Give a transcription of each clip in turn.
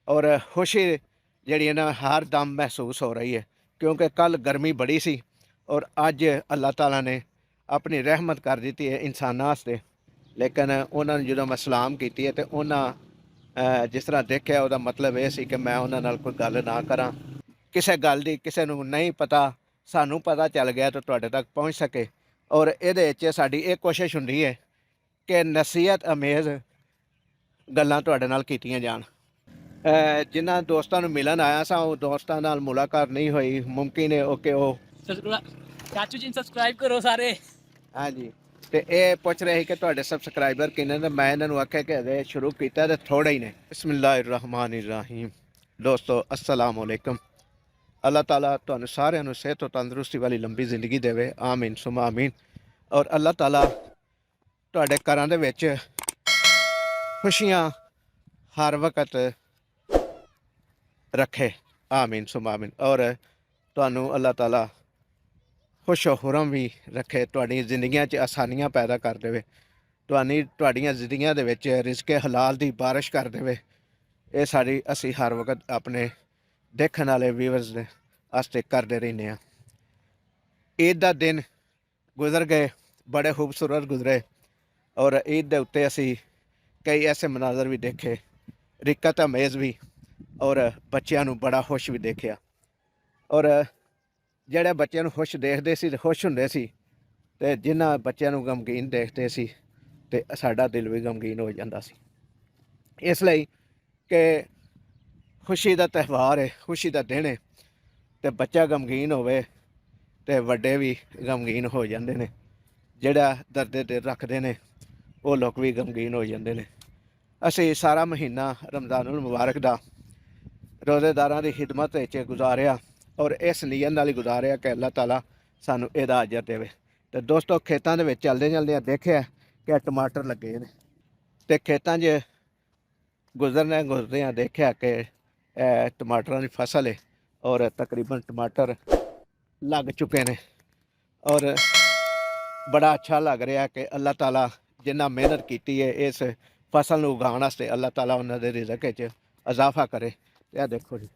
और खुशी जी ना हर दम महसूस हो रही है, क्योंकि कल गर्मी बड़ी सी और अज अल्लाह ताला ने अपनी रहमत कर दी है इंसानों वास्ते। लेकिन उन्होंने जो मैं सलाम की है तो उन्होंने जिस तरह देखा वह मतलब ये कि मैं उन्होंने कोई गल ना करा, किसी गल की किसी को नहीं पता, सानू पता चल गया तो तुहाडे तक पहुँच सके। और ये साड़ी एक कोशिश होंदी है कि नसीहत अमेज़ गल्लां तुहाडे नाल कीतियां जान। जिन्हां दोस्तां नूं मिलन आया सा वो दोस्तां नाल मुलाकात नहीं हुई, मुमकिन है कि चाचू जी सब्सक्राइब करो सारे। हाँ जी, तो ये पुछ रहे कि तुहाडे सबसक्राइबर किन्ने ने। मैं इन्होंने आख्या कि अजे शुरू किया तो थोड़े ही ने। बिस्मिल्लाहिर्रहमानिर्रहीम। दोस्तों अस्सलाम वालेकुम। अल्लाह ताला तुहानूं सारिआं नूं सेहत और तंदुरुस्ती वाली लंबी जिंदगी देवे, आमीन सुमा आमीन। और अल्लाह ताला तुहाडे घरां दे विच खुशियां हर वक्त रखे, आमीन सुमा आमीन। और तुहानूं अल्लाह ताला खुश खुरम भी रखे, तुहाडी जिंदगियां च आसानियां पैदा कर देवे, तुहाडियां जिंदगियां दे विच रिज़्क़े हलाल दी बारिश कर देवे। ये सारी असी हर वक्त अपने देखने वाले व्यूअर्स दे आस्ते करते रहने। ईद का दिन गुजर गए, बड़े खूबसूरत गुजरे। और ईद के उत्ते असी कई ऐसे मनाजर भी देखे, रिकत अमेज़ भी, और बच्चों नूं बड़ा खुश भी देखा। और ਜਿਹੜੇ ਬੱਚਿਆਂ ਨੂੰ ਖੁਸ਼ ਦੇਖਦੇ ਸੀ ਤੇ ਖੁਸ਼ ਹੁੰਦੇ ਸੀ, ਤੇ ਜਿਨ੍ਹਾਂ ਬੱਚਿਆਂ ਨੂੰ ਗਮਗੀਨ ਦੇਖਦੇ ਸੀ ਤੇ ਸਾਡਾ ਦਿਲ ਵੀ ਗਮਗੀਨ ਹੋ ਜਾਂਦਾ ਸੀ। ਇਸ ਲਈ ਕਿ ਖੁਸ਼ੀ ਦਾ ਤਿਉਹਾਰ ਹੈ, ਖੁਸ਼ੀ ਦਾ ਦਿਨ ਹੈ, ਤੇ ਬੱਚਾ ਗਮਗੀਨ ਹੋਵੇ ਤੇ ਵੱਡੇ ਵੀ ਗਮਗੀਨ ਹੋ ਜਾਂਦੇ ਨੇ। ਜਿਹੜਾ ਦਰਦ ਦਿਲ ਰੱਖਦੇ ਨੇ ਉਹ ਲੋਕ ਵੀ ਗਮਗੀਨ ਹੋ ਜਾਂਦੇ ਨੇ। ਅਸੀਂ ਸਾਰਾ ਮਹੀਨਾ ਰਮਜ਼ਾनुल मुबारक ਦਾ रोज़ेदारां ਦੀ ਖਿਦਮਤ ਵਿੱਚ ਗੁਜ਼ਾਰਿਆ और इस नीयत नाल ही गुजारिया कि अल्लाह ताला सानू इहदा अजर देवे। तो दोस्तों खेतों के चलदे चलदे देखिया कि टमाटर लगे ने, तो खेतों च गुजरदे देखिया कि टमाटरों की फसल है और तकरीबन टमाटर लग चुके हैं। और बड़ा अच्छा लग रहा है कि अल्लाह ताला जिन्ना मेहनत की है इस फसल को उगाने वास्ते, अल्लाह ताला उन्होंने रिज़्क़ च इजाफा करे। यह देखो जी,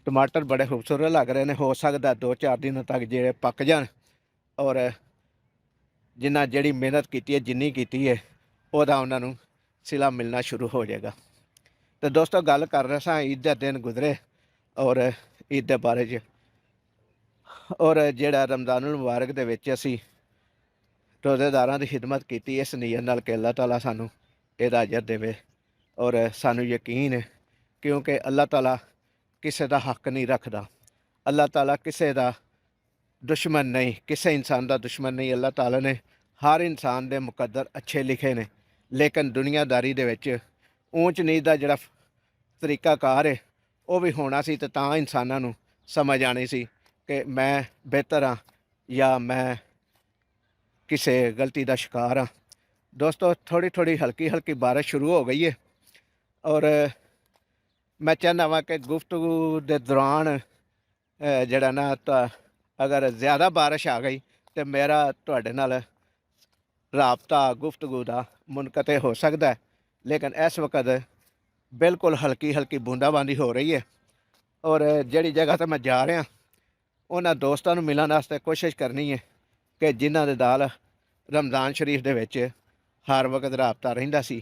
टमाटर बड़े खूबसूरत लग रहे हैं। हो सकता 2-4 दिनों तक जे पक जान और जिन्ना जी मेहनत की है, जिन्नी की है, वह उन्होंने सिला मिलना शुरू हो जाएगा। तो दोस्तों गल कर रहे सा ईद के दिन गुजरे और ईद के बारे च, और जोड़ा रमज़ानुल मुबारक दे विच असी रोज़ेदारां की खिदमत की इस नीयत नाल कि अल्लाह ताला सानू इहदा अजर देवे। और सानू यकीन है क्योंकि अल्लाह ताला किसी का हक नहीं रखता, अल्लाह ताला किसी का दुश्मन नहीं, किसी इंसान का दुश्मन नहीं। अल्लाह ताला ने हर इंसान के मुकद्दर अच्छे लिखे ने, लेकिन दुनियादारी दे विच ऊंच नीच का जिहड़ा तरीकाकार है वह भी होना सी, ते तां इंसानां नूं समझ आनी सी कि मैं बेहतर हाँ या मैं किसी गलती का शिकार हाँ। दोस्तों थोड़ी थोड़ी हल्की हल्की बारिश शुरू हो गई है और मैं चाहना वा कि गुफ्तगू के दौरान जड़ा ना अगर ज़्यादा बारिश आ गई तो मेरा तुहाडे नाल राबता गुफ्तगू का मुनकते हो सकता है। लेकिन इस वक्त बिल्कुल हल्की हल्की बूंदाबांदी हो रही है। और जिहड़ी जगह तो मैं जा रहा उन्होंने दोस्तों को मिलने वास्ते कोशिश करनी है कि जिन्हां दे नाल रमज़ान शरीफ दे विच हर वक्त राबता रहिंदा सी,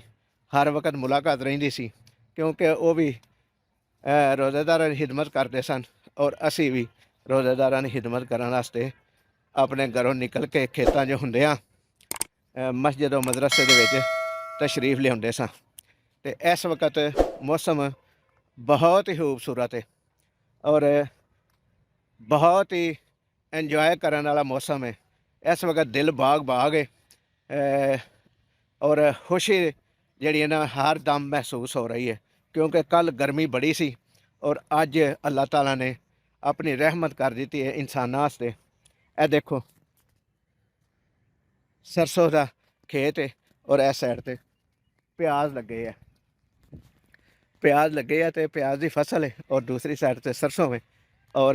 हर वक्त मुलाकात रहिंदी सी, क्योंकि वह भी रोज़ेदारां की खिदमत करते सन और असी भी रोज़ेदारां की खिदमत करने वास्ते अपने घरों निकल के खेतों च हुंदियां मस्जिद और मदरसे दे विच तशरीफ लियाउंदे सां। ते इस वक्त मौसम बहुत ही खूबसूरत है और बहुत ही इंजॉय करने वाला मौसम है। इस वक्त दिल बाग बाग है और खुशी जी ना हर दम महसूस हो रही है, क्योंकि कल गर्मी बड़ी सी और अज अल्लाह ताला ने अपनी रहमत कर दी है इंसानों वास्ते। यह देखो सरसों का खेत है और इस साइड ते प्याज लगे है, प्याज लगे है तो प्याज की फसल है और दूसरी साइड से सरसों है। और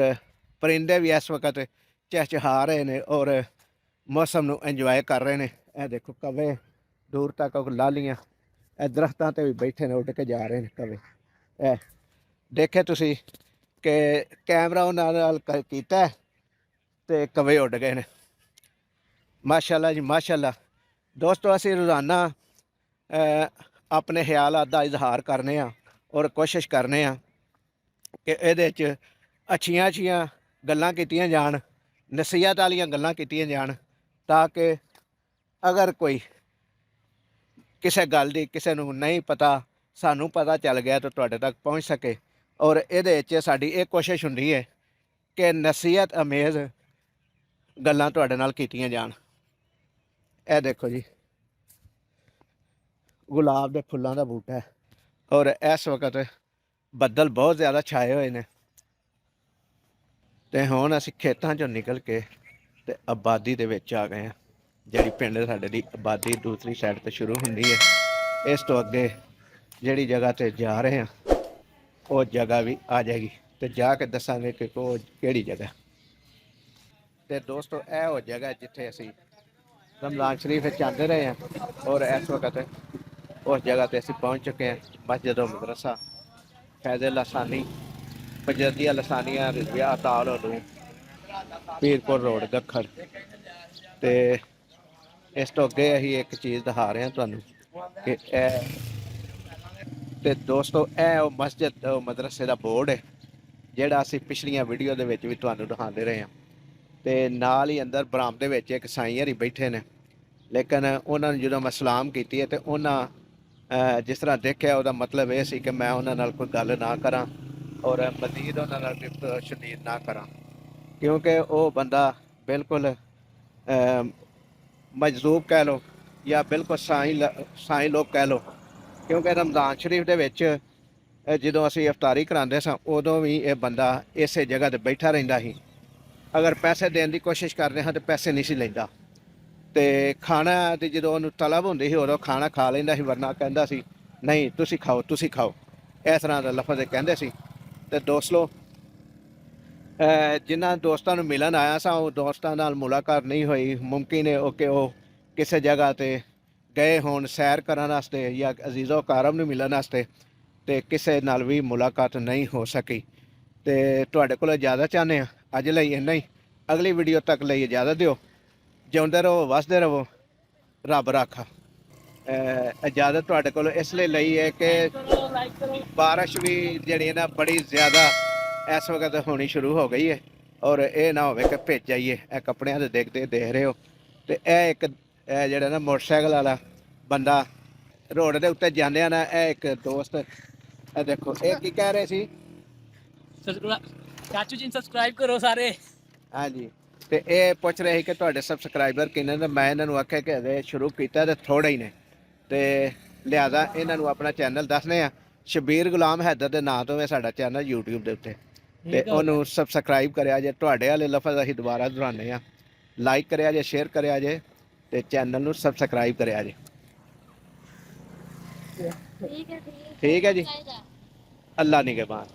परिंदे भी इस वक्त चहचहा रहे हैं और मौसम को इंजॉय कर रहे हैं। यह देखो कवे दूर तक लालियाँ ਇਹ ਦਰਖਤਾਂ ਤੇ ਵੀ ਬੈਠੇ ਨੇ, ਉੱਡ ਕੇ ਜਾ ਰਹੇ ਨੇ ਕਵੇ। ਇਹ ਦੇਖੇ ਤੁਸੀਂ ਕਿ ਕੈਮਰਾ ਉਹਨਾਂ ਨਾਲ ਕੀਤਾ ਤੇ ਕਵੇ ਉੱਡ ਗਏ ਨੇ। ਮਾਸ਼ਾਅੱਲਾ ਜੀ ਮਾਸ਼ਾਅੱਲਾ। ਦੋਸਤੋ ਅਸੀਂ ਰੋਜ਼ਾਨਾ ਆਪਣੇ ਖਿਆਲਾਂ ਦਾ ਇਜ਼ਹਾਰ ਕਰਨੇ ਆ ਔਰ ਕੋਸ਼ਿਸ਼ ਕਰਨੇ ਆ ਕਿ ਇਹਦੇ 'ਚ ਅੱਛੀਆਂ ਗੱਲਾਂ ਕੀਤੀਆਂ ਜਾਣ, ਨਸੀਹਤ ਵਾਲੀਆਂ ਗੱਲਾਂ ਕੀਤੀਆਂ ਜਾਣ, ਤਾਂ ਕਿ ਅਗਰ ਕੋਈ ਕਿਸੇ ਗੱਲ ਦੀ ਕਿਸੇ ਨੂੰ ਨਹੀਂ ਪਤਾ, ਸਾਨੂੰ ਪਤਾ ਚੱਲ ਗਿਆ ਤਾਂ ਤੁਹਾਡੇ ਤੱਕ ਪਹੁੰਚ ਸਕੇ। ਔਰ ਇਹਦੇ ਵਿੱਚ ਸਾਡੀ ਇਹ ਕੋਸ਼ਿਸ਼ ਹੁੰਦੀ ਹੈ ਕਿ ਨਸੀਹਤ ਅਮੇਜ਼ ਗੱਲਾਂ ਤੁਹਾਡੇ ਨਾਲ ਕੀਤੀਆਂ ਜਾਣ। ਇਹ ਦੇਖੋ ਜੀ, ਗੁਲਾਬ ਦੇ ਫੁੱਲਾਂ ਦਾ ਬੂਟਾ ਹੈ ਔਰ ਇਸ ਵਕਤ ਬੱਦਲ ਬਹੁਤ ਜ਼ਿਆਦਾ ਛਾਏ ਹੋਏ ਨੇ। ਤੇ ਹੁਣ ਅਸੀਂ ਖੇਤਾਂ 'ਚੋਂ ਨਿਕਲ ਕੇ ਤੇ ਆਬਾਦੀ ਦੇ ਵਿੱਚ ਆ ਗਏ ਹਾਂ। ਜਿਹੜੀ ਪਿੰਡ ਸਾਡੇ ਦੀ ਆਬਾਦੀ ਦੂਸਰੀ ਸਾਈਡ ਤੇ ਸ਼ੁਰੂ ਹੁੰਦੀ ਹੈ। ਇਸ ਤੋਂ ਅੱਗੇ ਜਿਹੜੀ ਜਗ੍ਹਾ ਤੇ ਜਾ ਰਹੇ ਹਾਂ ਉਹ ਜਗ੍ਹਾ ਵੀ ਆ ਜਾਏਗੀ ਤੇ ਜਾ ਕੇ ਦੱਸਾਂਗੇ ਕਿ ਉਹ ਕਿਹੜੀ ਜਗ੍ਹਾ। ਤੇ ਦੋਸਤੋ ਇਹ ਉਹ ਜਗ੍ਹਾ ਜਿੱਥੇ ਅਸੀਂ ਰਮਜ਼ਾਨ ਸ਼ਰੀਫ ਵਿੱਚ ਆਉਂਦੇ ਰਹੇ ਹਾਂ ਔਰ ਇਸ ਵਕਤ ਉਸ ਜਗ੍ਹਾ ਤੇ ਅਸੀਂ ਪਹੁੰਚ ਚੁੱਕੇ ਹਾਂ। ਮਸਜਿਦ ਮਦਰਸਾ ਫੈਜ਼ ਲਸਾਨੀ ਮਜਦੀਆ ਲਸਾਨੀਆ ਰਿਜ਼ਵਿਆ ਤਾਲ ਨੂੰ ਪੀਰਪੁਰ ਰੋਡ ਗੱਖੜ। ਤੇ ਇਸ ਤੋਂ ਅੱਗੇ ਅਸੀਂ ਇੱਕ ਚੀਜ਼ ਦਿਖਾ ਰਹੇ ਹਾਂ ਤੁਹਾਨੂੰ ਕਿ ਇਹ ਤੇ ਦੋਸਤੋ ਇਹ ਉਹ ਮਸਜਿਦ ਮਦਰਸੇ ਦਾ ਬੋਰਡ ਹੈ ਜਿਹੜਾ ਅਸੀਂ ਪਿਛਲੀਆਂ ਵੀਡੀਓ ਦੇ ਵਿੱਚ ਵੀ ਤੁਹਾਨੂੰ ਦਿਖਾਉਂਦੇ ਰਹੇ ਹਾਂ। ਤੇ ਨਾਲ ਹੀ ਅੰਦਰ ਬਰਾਮਦੇ ਵਿੱਚ ਇੱਕ ਸਾਈਂ ਹਰੀ ਬੈਠੇ ਨੇ, ਲੇਕਿਨ ਉਹਨਾਂ ਨੂੰ ਜਦੋਂ ਮੈਂ ਸਲਾਮ ਕੀਤੀ ਹੈ ਤੇ ਉਹਨਾਂ ਜਿਸ ਤਰ੍ਹਾਂ ਦੇਖਿਆ ਉਹਦਾ ਮਤਲਬ ਇਹ ਸੀ ਕਿ ਮੈਂ ਉਹਨਾਂ ਨਾਲ ਕੋਈ ਗੱਲ ਨਾ ਕਰਾਂ ਔਰ ਮਜ਼ੀਦ ਉਹਨਾਂ ਨਾਲ ਗਿਫਤ ਸ਼ਦੀਦ ਨਾ ਕਰਾਂ, ਕਿਉਂਕਿ ਉਹ ਬੰਦਾ ਬਿਲਕੁਲ ਮਜਜ਼ੂਬ ਕਹਿ ਲਓ ਜਾਂ ਬਿਲਕੁਲ ਸਾਈਂ ਲੋਕ ਕਹਿ ਲਓ। ਕਿਉਂਕਿ ਰਮਜ਼ਾਨ ਸ਼ਰੀਫ ਦੇ ਵਿੱਚ ਜਦੋਂ ਅਸੀਂ ਇਫਤਾਰੀ ਕਰਾਉਂਦੇ ਸਾਂ ਉਦੋਂ ਵੀ ਇਹ ਬੰਦਾ ਇਸੇ ਜਗ੍ਹਾ 'ਤੇ ਬੈਠਾ ਰਹਿੰਦਾ ਸੀ। ਅਗਰ ਪੈਸੇ ਦੇਣ ਦੀ ਕੋਸ਼ਿਸ਼ ਕਰਦੇ ਹਾਂ ਤਾਂ ਪੈਸੇ ਨਹੀਂ ਸੀ ਲੈਂਦਾ, ਤੇ ਖਾਣਾ ਦੀ ਜਦੋਂ ਉਹਨੂੰ ਤਲਬ ਹੁੰਦੀ ਸੀ ਉਦੋਂ ਖਾਣਾ ਖਾ ਲੈਂਦਾ ਸੀ, ਵਰਨਾ ਕਹਿੰਦਾ ਸੀ ਨਹੀਂ ਤੁਸੀਂ ਖਾਓ ਤੁਸੀਂ ਖਾਓ, ਇਸ ਤਰ੍ਹਾਂ ਦਾ ਲਫ਼ਜ਼ ਕਹਿੰਦੇ ਸੀ। ਤੇ ਦੋਸਤੋ ਜਿਨ੍ਹਾਂ ਦੋਸਤਾਂ ਨੂੰ ਮਿਲਣ ਆਇਆ ਸਾਂ ਉਹ ਦੋਸਤਾਂ ਨਾਲ ਮੁਲਾਕਾਤ ਨਹੀਂ ਹੋਈ। ਮੁਮਕਿਨ ਹੈ ਕਿ ਉਹ ਕਿਸੇ ਜਗ੍ਹਾ 'ਤੇ ਗਏ ਹੋਣ ਸੈਰ ਕਰਨ ਵਾਸਤੇ ਜਾਂ ਅਜ਼ੀਜ਼ੋ ਕਾਰਮ ਨੂੰ ਮਿਲਣ ਵਾਸਤੇ, ਤੇ ਕਿਸੇ ਨਾਲ ਵੀ ਮੁਲਾਕਾਤ ਨਹੀਂ ਹੋ ਸਕੀ। ਤੇ ਤੁਹਾਡੇ ਕੋਲ ਇਜਾਜ਼ਤ ਚਾਹੁੰਦੇ ਹਾਂ ਅੱਜ ਲਈ ਇੰਨਾ ਹੀ। ਅਗਲੀ ਵੀਡੀਓ ਤੱਕ ਲਈ ਇਜਾਜ਼ਤ ਦਿਓ। ਜਿਉਂਦੇ ਰਹੋ ਵਸਦੇ ਰਹੋ, ਰੱਬ ਰਾਖਾ। ਇਜਾਜ਼ਤ ਤੁਹਾਡੇ ਕੋਲ ਇਸ ਲਈ ਹੈ ਕਿ ਲਾਈਕ ਕਰੋ। ਬਾਰਿਸ਼ ਵੀ ਜਿਹੜੀ ਨਾ ਬੜੀ ਜ਼ਿਆਦਾ ਇਸ ਵਕਤ ਹੋਣੀ ਸ਼ੁਰੂ ਹੋ ਗਈ ਹੈ ਔਰ ਇਹ ਨਾ ਹੋਵੇ ਕਿ ਭਿੱਜ ਜਾਈਏ। ਇਹ ਕੱਪੜਿਆਂ ਦੇ ਦੇਖ ਰਹੇ ਹੋ। ਤੇ ਇਹ ਇੱਕ ਜਿਹੜਾ ਨਾ ਮੋਟਰਸਾਈਕਲ ਵਾਲਾ ਬੰਦਾ ਰੋਡ ਦੇ ਉੱਤੇ ਜਾਂਦਿਆਂ ਨਾ ਇਹ ਇੱਕ ਦੋਸਤ ਇਹ ਦੇਖੋ ਇਹ ਕੀ ਕਹਿ ਰਹੇ ਸੀ। ਚਾਚੂ ਜੀ ਸਬਸਕ੍ਰਾਈਬ ਕਰੋ ਸਾਰੇ। ਹਾਂਜੀ, ਤੇ ਇਹ ਪੁੱਛ ਰਹੇ ਸੀ ਕਿ ਤੁਹਾਡੇ ਸਬਸਕ੍ਰਾਈਬਰ ਕਿੰਨੇ ਨੇ। ਮੈਂ ਇਹਨਾਂ ਨੂੰ ਆਖਿਆ ਕਿ ਹਜੇ ਸ਼ੁਰੂ ਕੀਤਾ ਤੇ ਥੋੜ੍ਹੇ ਹੀ ਨੇ, ਤੇ ਲਿਹਾਜ਼ਾ ਇਹਨਾਂ ਨੂੰ ਆਪਣਾ ਚੈਨਲ ਦੱਸਦੇ ਆ। ਸ਼ਬੀਰ ਗੁਲਾਮ ਹੈਦਰ ਦੇ ਨਾਂ ਤੋਂ ਹੈ ਸਾਡਾ ਚੈਨਲ YouTube ਦੇ ਉੱਤੇ, ਤੇ ਉਹਨੂੰ ਸਬਸਕ੍ਰਾਈਬ ਕਰਿਆ ਜੇ। ਤੁਹਾਡੇ ਵਾਲੇ ਲਫ਼ਜ਼ ਅਸੀਂ ਦੁਬਾਰਾ ਦੁਹਰਾਉਂਦੇ ਹਾਂ, ਲਾਈਕ ਕਰਿਆ ਜੇ, ਸ਼ੇਅਰ ਕਰਿਆ ਜੇ ਤੇ ਚੈਨਲ ਨੂੰ ਸਬਸਕ੍ਰਾਈਬ ਕਰਿਆ ਜੇ। ਠੀਕ ਹੈ ਜੀ, ਅੱਲਾ ਨਿਗਹਿਬਾਨ।